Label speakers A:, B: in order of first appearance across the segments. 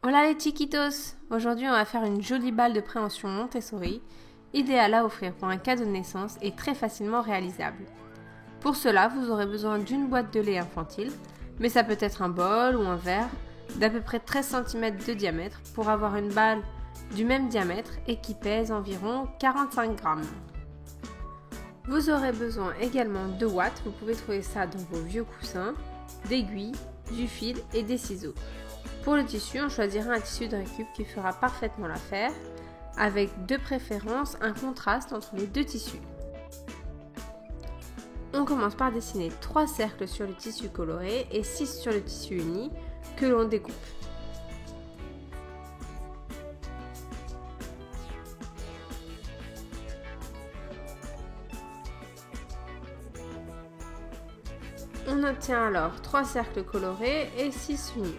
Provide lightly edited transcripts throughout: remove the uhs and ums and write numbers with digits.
A: Hola les chiquitos! Aujourd'hui on va faire une jolie balle de préhension Montessori, idéale à offrir pour un cadeau de naissance et très facilement réalisable. Pour cela, vous aurez besoin d'une boîte de lait infantile, mais ça peut être un bol ou un verre d'à peu près 13 cm de diamètre pour avoir une balle du même diamètre et qui pèse environ 45 grammes. Vous aurez besoin également de ouates, vous pouvez trouver ça dans vos vieux coussins, d'aiguilles, du fil et des ciseaux. Pour le tissu, on choisira un tissu de récup qui fera parfaitement l'affaire, avec de préférence un contraste entre les deux tissus. On commence par dessiner 3 cercles sur le tissu coloré et 6 sur le tissu uni que l'on découpe. On obtient alors 3 cercles colorés et 6 unis.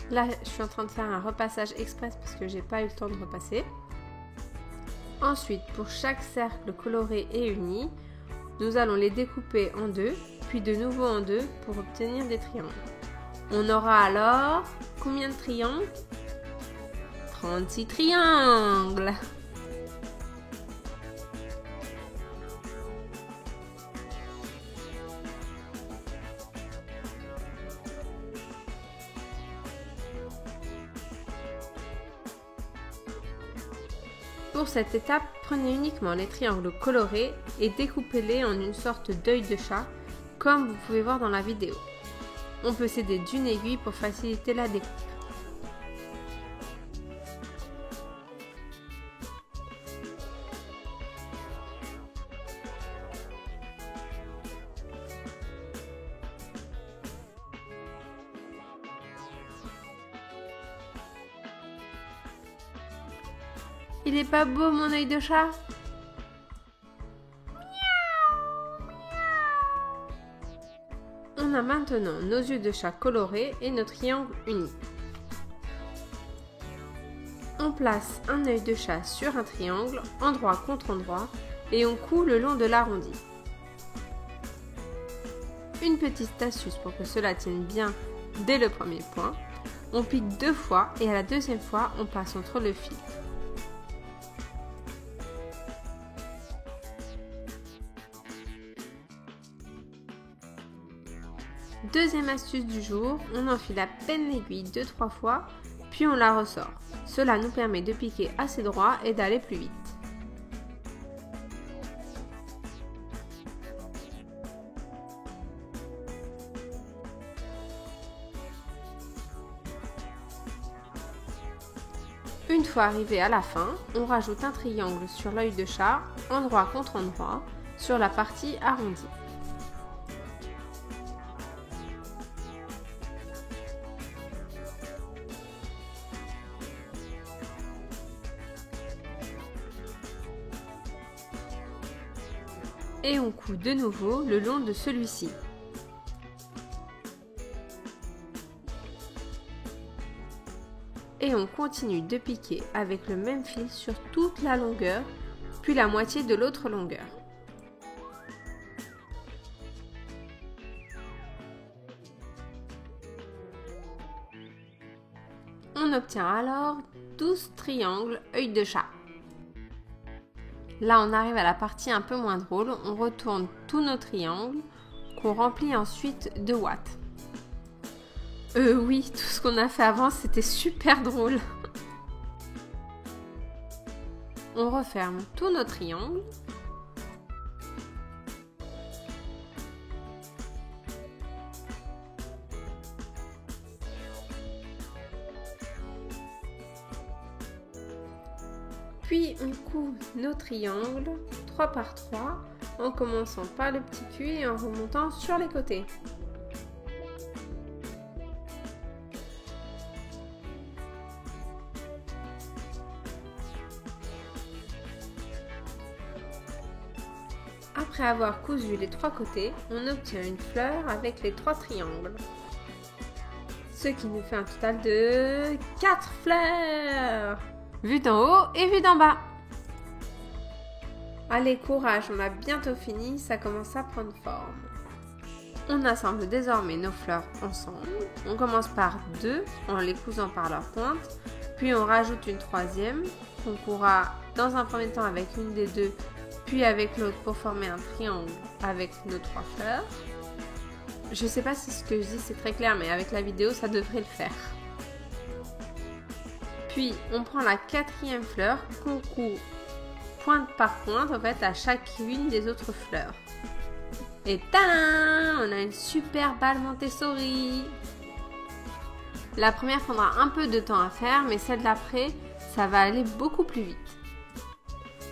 A: Là, je suis en train de faire un repassage express parce que j'ai pas eu le temps de repasser. Ensuite, pour chaque cercle coloré et uni, nous allons les découper en deux, puis de nouveau en deux pour obtenir des triangles. On aura alors combien de triangles? 36 triangles! Pour cette étape, prenez uniquement les triangles colorés et découpez-les en une sorte d'œil de chat, comme vous pouvez voir dans la vidéo. On peut s'aider d'une aiguille pour faciliter la découpe. Il est pas beau mon œil de chat? On a maintenant nos yeux de chat colorés et nos triangles unis. On place un œil de chat sur un triangle, endroit contre endroit, et on coud le long de l'arrondi. Une petite astuce pour que cela tienne bien dès le premier point, on pique 2 fois et à la deuxième fois on passe entre le fil. Deuxième astuce du jour, on enfile à peine l'aiguille 2-3 fois, puis on la ressort. Cela nous permet de piquer assez droit et d'aller plus vite. Une fois arrivé à la fin, on rajoute un triangle sur l'œil de chat, endroit contre endroit, sur la partie arrondie. Et on coud de nouveau le long de celui-ci. Et on continue de piquer avec le même fil sur toute la longueur, puis la moitié de l'autre longueur. On obtient alors 12 triangles œil de chat. Là, on arrive à la partie un peu moins drôle. On retourne tous nos triangles qu'on remplit ensuite de ouates. Oui, tout ce qu'on a fait avant, c'était super drôle. On referme tous nos triangles. Puis on coud nos triangles 3 par 3 en commençant par le petit cul et en remontant sur les côtés. Après avoir cousu les 3 côtés, on obtient une fleur avec les 3 triangles. Ce qui nous fait un total de 4 fleurs! Vue d'en haut et vue d'en bas. Allez, courage, on a bientôt fini, ça commence à prendre forme. On assemble désormais nos fleurs ensemble. On commence par 2 en les cousant par leur pointe, puis on rajoute une troisième qu'on coudra dans un premier temps avec une des deux, puis avec l'autre pour former un triangle avec nos 3 fleurs. Je sais pas si ce que je dis c'est très clair, mais avec la vidéo ça devrait le faire. Puis on prend la 4e fleur qu'on coud pointe par pointe en fait à chacune des autres fleurs. Et tadam! On a une super balle Montessori. La première prendra un peu de temps à faire, mais celle d'après, ça va aller beaucoup plus vite.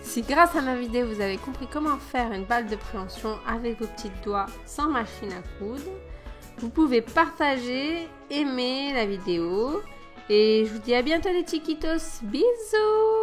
A: Si grâce à ma vidéo, vous avez compris comment faire une balle de préhension avec vos petits doigts sans machine à coudre, vous pouvez partager, aimer la vidéo. Et je vous dis à bientôt les chiquitos. Bisous!